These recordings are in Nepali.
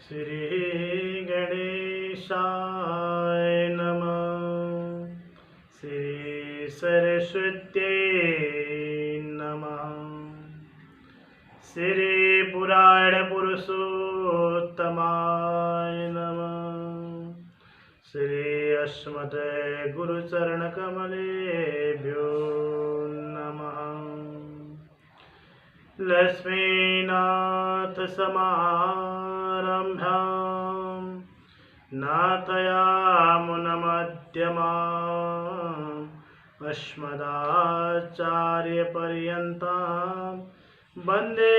श्री गणेशाय नमः। श्री सरस्वत्यै नमः। श्री पुराण पुरुषोत्तमाय नमः। श्री अस्मत् गुरुचरण कमलेभ्यो नमः। लक्ष्मीनाथ समारम्भां नाथयामुनमध्यमाम् अस्मदाचार्यपर्यन्तां वन्दे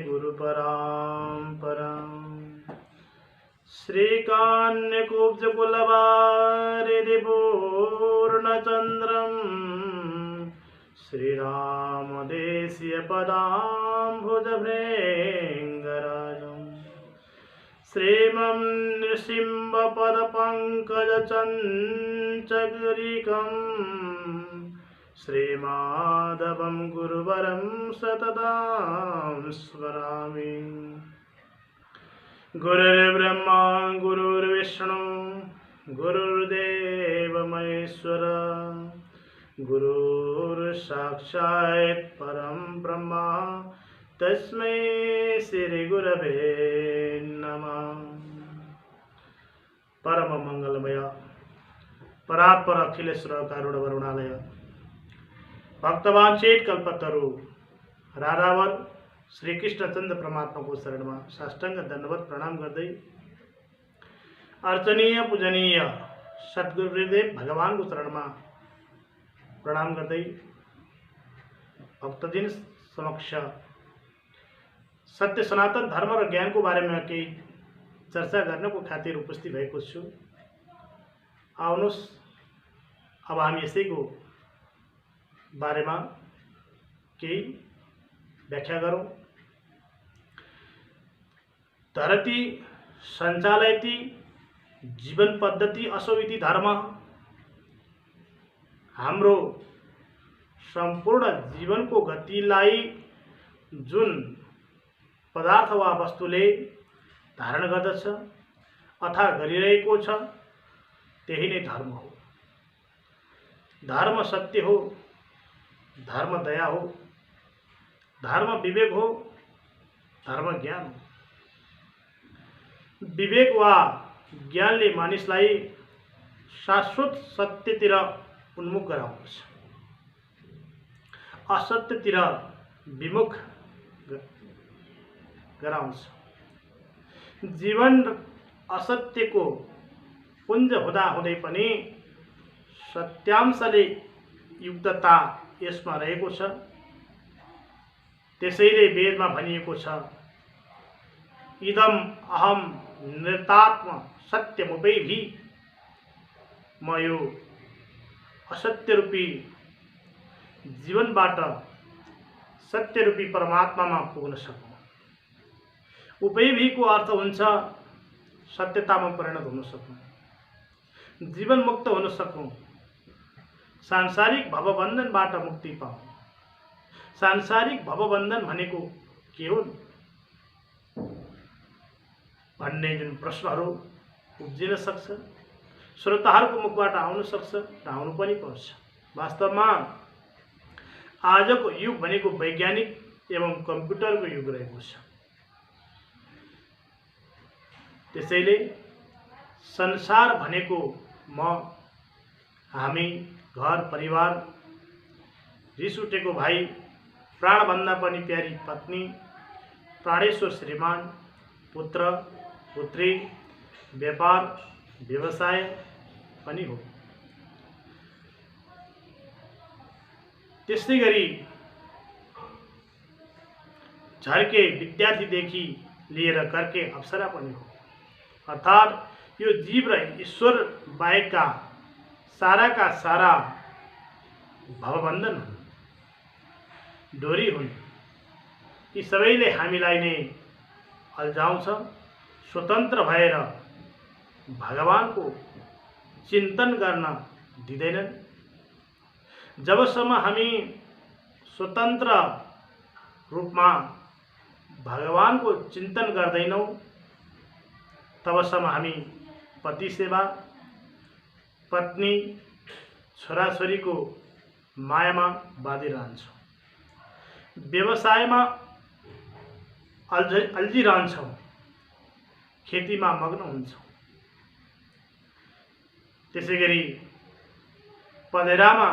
गुरुपरम्पराम्। श्रीकान्यकुब्जकुलवारिधिपूर्णचन्द्रम् श्रीरामदेशीय पदाम्बुजभृङ्गराजम् श्रीमं नृसिंहपदपङ्कजचञ्चक्रिकं श्रीमाधवं गुरुवरं सततं स्मरामि। गुरुर्ब्रह्मा गुरुर्विष्णु गुरुर्देव महेश्वर गुरुर्साक्षात् परं ब्रह्म तस्मै श्री गुरवे नमः। परम मंगलमय परात्पर अखिलेश्वर कारुण वरुणालय भक्तवांछित कल्पतरु राधावर श्री कृष्णचंद्र परमात्मा को शरण में साष्टांग दंडवत प्रणाम गर्दै अर्चनीय पूजनीय सद्गुरुदेव भगवान को शरण में प्रणाम गर्दै भक्तजन समक्ष सत्य सनातन धर्म र ज्ञान को बारे में केही चर्चा करने को खातिर उपस्थित भएको छु। आउनुस् अब हामी यसैको बारेमा केही व्याख्या गरौँ। धरती सञ्चालयति जीवन पद्धति असो इति धर्म। हाम्रो सम्पूर्ण जीवन को गतिलाई जुन पदार्थ वा वस्तुले धारण गर्दछ अथवा गरिरहेको छ त्यही नै धर्म हो। धर्म सत्य हो, धर्म दया हो, धर्म विवेक हो, धर्म ज्ञान हो। विवेक वा ज्ञानले मानिसलाई शाश्वत सत्यतिर उन्मुख गराउँछ, असत्यतिर विमुख गराउँछ। जीवन असत्यको पुञ्ज हुँदा हुँदै पनि सत्यांशले युक्तता यसमा रहेको छ। त्यसैले वेदमा भनिएको छ इदम अहम नृतात्म सत्यमुपैभि। म यो असत्य रूपी जीवनबाट सत्य रूपी परमात्मामा पुग्न सकूँ। उपैभि को अर्थ हुन्छ सत्यतामा परिणत हुन सकूँ, जीवन मुक्त हुन सकूँ, सांसारिक भवबन्धनबाट मुक्ति पाऊँ। सांसारिक भवबन्धन भनेको के हो भन्ने जुन प्रश्नहरू उब्जिन सक्छ, श्रोताहरूको मुखबाट आउन सक्छ र आउनु पनि पर्छ। वास्तवमा आजको युग भनेको वैज्ञानिक एवं कम्प्युटरको युग रहेको छ। त्यसैले संसार भनेको म, हामी, घर परिवार, रिस उठेको भाइ, प्राणभन्दा पनि प्यारी पत्नी, प्राणेश्वर श्रीमान, पुत्र पुत्री, व्यापार व्यवसाय पनि हो। त्यस्तै गरी झर्के विद्यार्थीदेखि लिएर कर्के अप्सरा पनि हो। अर्थात् यो जीव र ईश्वर बाहेकका साराका सारा भवबन्धन हुन्, डोरी हुन्। यी सबैले हामीलाई नै अल्झाउँछ। स्वतन्त्र भएर भगवानको चिन्तन गर्न दिँदैनन्। जबसम्म हामी स्वतन्त्र रूपमा भगवानको चिन्तन गर्दैनौं तबसम्म हामी पति सेवा, पत्नी, छोराछोरीको मायामा बाँधिरहन्छौँ, व्यवसायमा अल्झिरहन्छौँ, खेतीमा मग्न हुन्छौँ। त्यसै गरी पँधेरामा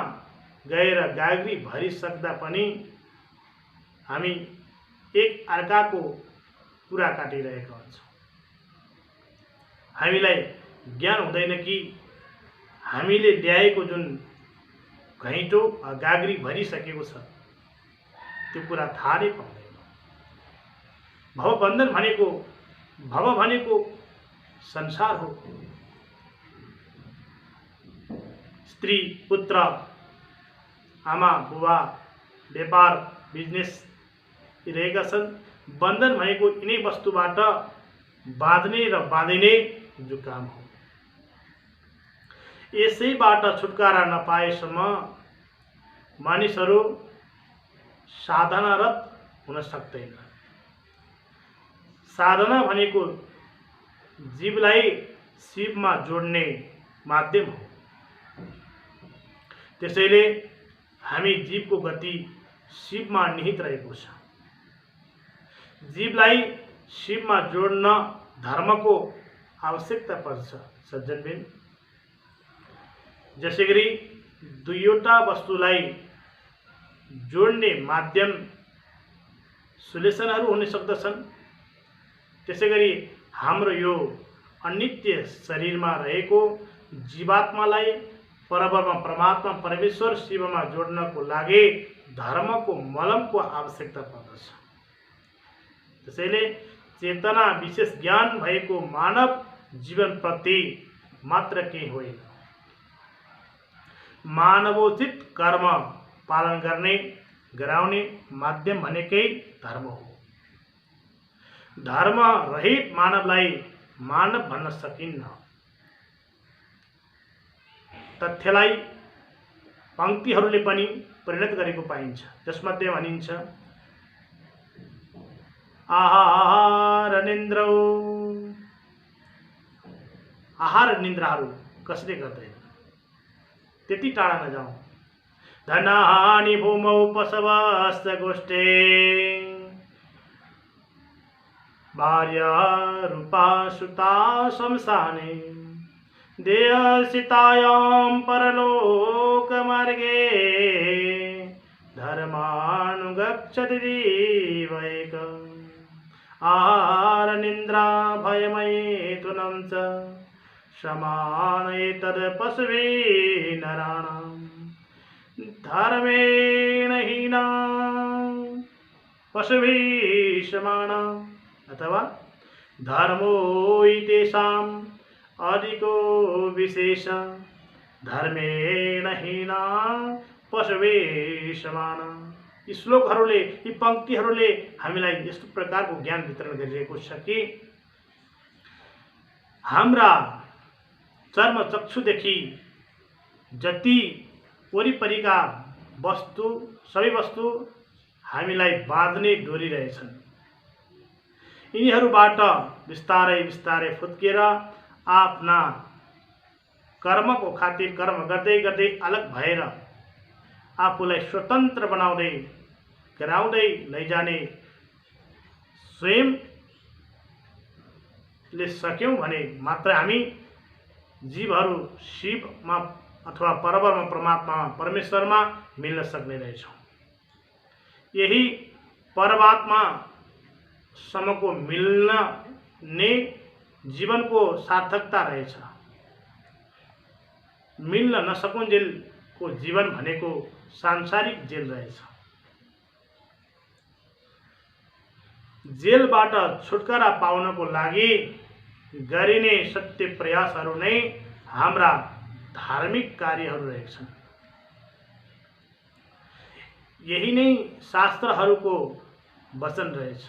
गएर गाग्री भरिसक्दा पनि हामी एक अर्काको कुरा काटिरहेका हुन्छौँ। हामीलाई ज्ञान हुँदैन कि हामीले ल्याएको जुन घैँटो गाग्री भरिसकेको छ त्यो कुरा थाहा नै पाउँदैन। भवबन्धन भनेको संसार हो। स्त्री, पुत्र, आमा, बुबा, व्यापार, बिजनेस रहेका छन्। बन्धन भनेको यिनै वस्तुबाट बाँध्ने र बाँधिने जो काम हो। यसैबाट छुटकारा नपाएसम्म मानिसहरू साधनारत हुन सक्दैन। साधना भनेको जीवलाई शिवमा जोड्ने माध्यम हो। त्यसैले हामी जीवको गति शिवमा निहित रहेको छ। जीवलाई शिवमा जोड्न धर्मको आवश्यकता पर्छ। सज्जनबिन, जसै गरी दुईवटा वस्तुलाई जोड्ने माध्यम सुलेसनहरू हुन सक्दछन्, त्यसै गरी हाम्रो यो अनित्य शरीरमा रहेको जीवात्मालाई परब्रह्म परमात्मा परमेश्वर शिवमा जोड्नको लागि धर्मको मलमको आवश्यकता पर्दछ। त्यसैले चेतना विशेष ज्ञान भएको मानव जीवनप्रति मात्र केही होइन, मानवोचित कर्म पालन गराउने माध्यम भनेकै धर्म हो। धर्म रहित मानवलाई मानव भन्न सकिन्न। तथ्यलाई पंक्तिहरूले पनि परिणत गरेको पाइन्छ, जसमध्ये भनिन्छ आहार निन्द्राहरू कसले गर्दैन, त्यति टाढा नजाउँ। धनाहानि भूमौ पशवश्च गोष्ठे भार्या रूपा सुता शमशाने देयसितायां परलोकमार्गे धर्मानुगच्छति जीवैकम्। आहार निन्द्रा भयमैथुनं च समानैतद् पशुभिः नराणां। धर्मेण हीना पशुभिः समाना, अथवा धर्मो तेषाम् अधिको विशेष धर्मेण हीना पशुभिः समाना। यी श्लोकहरूले, यी पंक्तिहरूले हामीलाई यस्तो प्रकारको ज्ञान वितरण गरिरहेको छ कि हाम्रा चर्म चक्षुदेखि जति वरिपरिका वस्तु, सबै वस्तु हामीलाई बाँध्ने डोरी रहेछन्, यिनीहरूबाट बिस्तारै बिस्तारै फुत्किएर आफ्ना कर्मको खातिर कर्म गर्दै गर्दै अलग भएर आफूलाई स्वतन्त्र बनाउँदै गराउँदै लैजाने स्वयंले सक्यौं भने मात्र हामी जीवहरू शिवमा अथवा परब्रह्म परमात्मा परमेश्वरमा मिल्न सक्ने रहेछौँ। यही परमात्मा समको मिल्न नै जीवनको सार्थकता रहेछ। मिल्न नसकुन्जेलको जीवन भनेको सांसारिक जेल रहेछ। जेलबाट छुटकारा पाउनको लागि गरिने सत्य प्रयासहरू नै हाम्रा धार्मिक कार्यहरू रहेछन्। यही नै शास्त्रहरूको वचन रहेछ।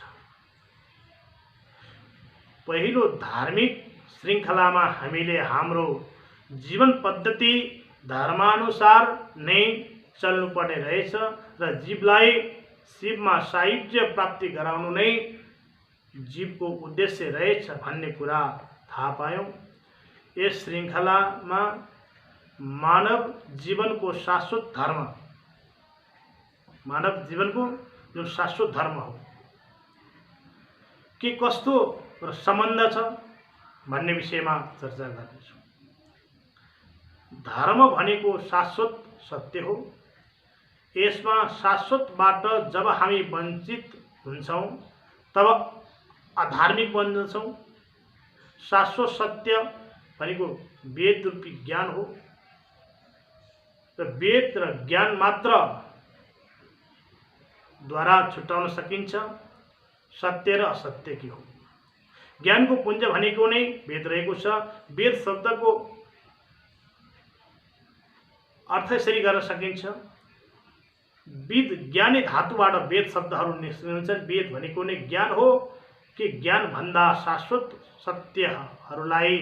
पहिलो धार्मिक श्रृङ्खलामा हामीले हाम्रो जीवन पद्धति धर्मानुसार नै चल्नुपर्ने रहेछ र जीवलाई शिवमा सायुज्य प्राप्ति गराउनु नै जीवको उद्देश्य रहेछ भन्ने कुरा थाहा पायौं। यस श्रृङ्खलामा मानव जीवनको शाश्वत धर्म, मानव जीवनको जुन शाश्वत धर्म हो के कस्तो र सम्बन्ध छ भन्ने विषयमा चर्चा गर्नेछौँ। धर्म भनेको शाश्वत सत्य हो। यसमा शाश्वतबाट जब हामी वञ्चित हुन्छौँ तब अधार्मिक बन्दछौँ। शाश्वत सत्य भनेको वेद रूपी ज्ञान हो र वेद र ज्ञान मात्र द्वारा छुटाउन सकिन्छ सत्य र असत्य के हो। ज्ञानको पुञ्ज भनेको नै वेद रहेको छ। वेद शब्दको अर्थ यसरी गर्न सकिन्छ, विद ज्ञानी धातुबाट वेद शब्दहरू निस्कन्छन्। वेद भनेको नै ज्ञान हो कि ज्ञान भन्दा शाश्वत सत्यहरूलाई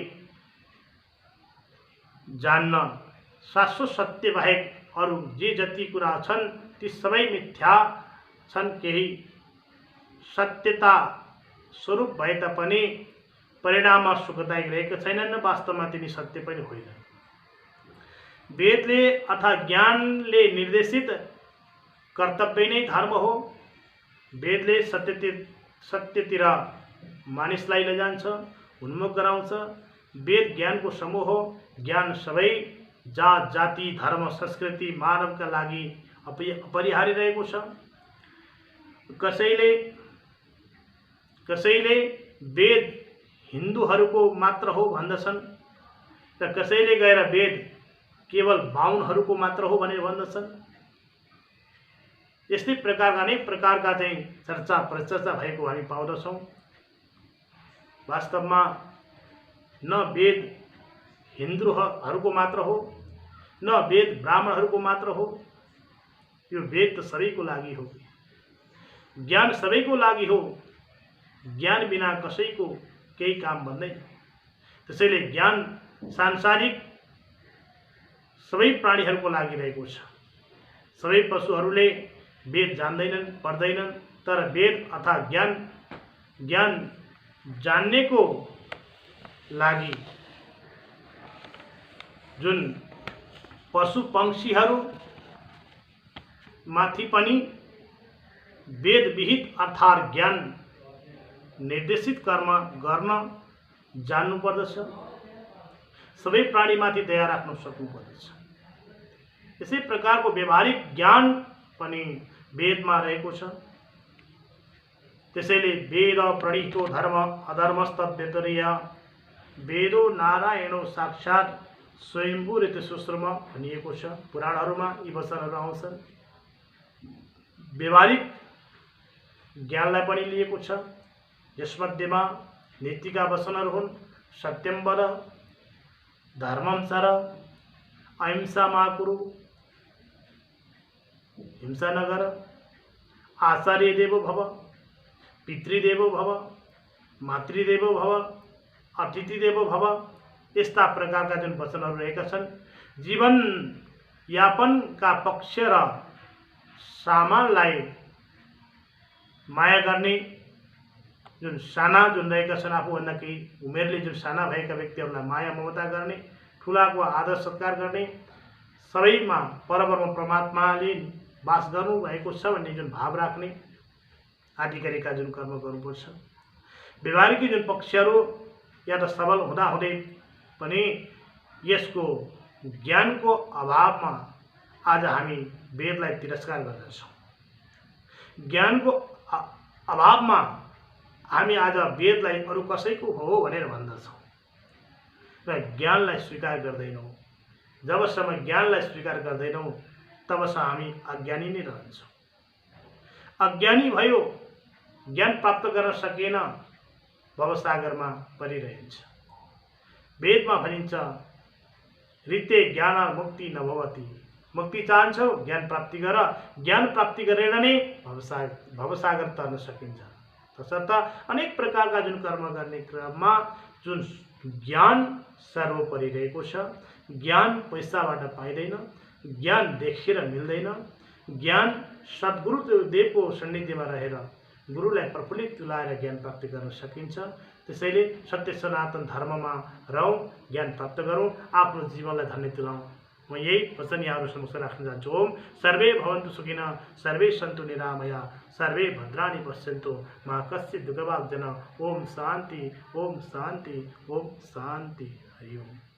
जान्न, शाश्वत सत्य बाहेक अरू जे जति कुरा छन् ती सबै मिथ्या छन्। केही सत्यता स्वरूप भए तापनि परिणाममा सुखदायक रहेका छैनन्, वास्तवमा तिनी सत्य पनि होइनन्। वेदले अर्थात् ज्ञानले निर्देशित कर्तव्य नै धर्म हो। वेदले सत्यतिर मानिसलाई लैजान्छ, उन्मुख गराउँछ। वेद ज्ञानको समूह हो। ज्ञान सबै जात जाति धर्म संस्कृति मानवका लागि अपरिहार्य रहेको छ। कसैले वेद हिन्दूहरूको मात्र हो भन्दछन् र कसैले गएर वेद केवल बाहुनहरूको मात्र हो भनेर भन्दछन्। यस्तै प्रकारका अनेक प्रकारका चाहिँ चर्चा प्रचर्चा भएको हामी पाउँदछौँ। वास्तवमा न वेद हिन्दूहरूको मात्र हो, न वेद ब्राह्मणहरूको मात्र हो। यो वेद त सबैको लागि हो। ज्ञान सबैको लागि हो। ज्ञान बिना कसैको केही काम बन्दैन। त्यसैले ज्ञान सांसारिक सबै प्राणीहरूको लागि रहेको छ। सबै पशुहरूले वेद जान्दैनन्, पढ्दैनन्, तर वेद अर्थात् ज्ञान जान्नेको लागि जुन पशु पंक्षीहरू माथि पनि वेद विहित अर्थात् ज्ञान निर्देशित कर्म गर्न जान्नुपर्दछ। सबै प्राणीमाथि दया राख्न सक्नुपर्दछ। यसै प्रकारको व्यवहारिक ज्ञान पनि वेदमा रहेको छ। त्यसैले वेद प्रणीतो धर्म अधर्मस्तद्व्यतिरेय वेदो नारायणो साक्षात् स्वयम्भूरित सुश्रुम भनिएको छ। पुराणहरूमा यी वचनहरू आउँछन्। व्यवहारिक ज्ञानलाई पनि लिएको छ। यसमध्येमा नीतिका वचनहरू हुन् सत्यम वद, धर्मम चर, अहिंसा मा कुरु, हिंसा नगर, आचार्य देवो भव, पितृदेवो भव, मातृदेवो भव, अतिथि देवो भव। यस्ता प्रकारका जुन वचनहरू रहेका छन् जीवन यापनका पक्ष र सामानलाई माया गर्ने जुन साना जुन रहेका छन्, आफूभन्दा केही उमेरले जुन साना भएका व्यक्तिहरूलाई माया ममता गर्ने, ठुलाको आदर सत्कार गर्ने, सबैमा परब्रह्म परमात्माले वास गर्नुभएको छ भन्ने जुन भाव राख्ने आदि गरेका जुन कर्म गर्नुपर्छ। व्यवहारिक जुन पक्षहरू या त सबल हुँदाहुँदै पनि यसको ज्ञानको अभावमा आज हामी वेदलाई तिरस्कार गर्दछौँ। ज्ञानको अभावमा हामी आज वेदलाई अरू कसैको हो भनेर भन्दछौँ र ज्ञानलाई स्वीकार गर्दैनौँ। जबसम्म ज्ञानलाई स्वीकार गर्दैनौँ तबसम्म हामी अज्ञानी नै रहन्छौँ। अज्ञानी भयो, ज्ञान प्राप्त गर्न सकेन, भवसागरमा परिरहन्छ। वेदमा भनिन्छ ऋते ज्ञान मुक्ति नभवति। मुक्ति चाहन्छौ ज्ञान प्राप्ति गर, ज्ञान प्राप्ति गरेर नै भवसागर तर्न सकिन्छ। तसर्थ अनेक प्रकारका जुन कर्म गर्ने क्रममा जुन ज्ञान सर्वोपरि रहेको छ। ज्ञान पैसाबाट पाइँदैन, ज्ञान देखेर मिल्दैन। ज्ञान सद्गुरुदेवको सान्निध्यमा रहेर गुरुलाई प्रफुल्लित तुलाएर ज्ञान प्राप्ति गर्न सकिन्छ। त्यसैले सत्य सनातन धर्ममा रहौँ, ज्ञान प्राप्त गरौँ, आफ्नो जीवनलाई धन्य तुलाउँ। म यही वचन यहाँहरू समक्ष राख्न चाहन्छु। ओम सर्वे भवन्तु सुखिनः, सर्वे सन्तु निरामया, सर्वे भद्राणि पश्यन्तु, मा कश्चित् दुःखभाग् जन। ओम शान्ति, ओम शान्ति, ओम शान्ति। हरि ओम।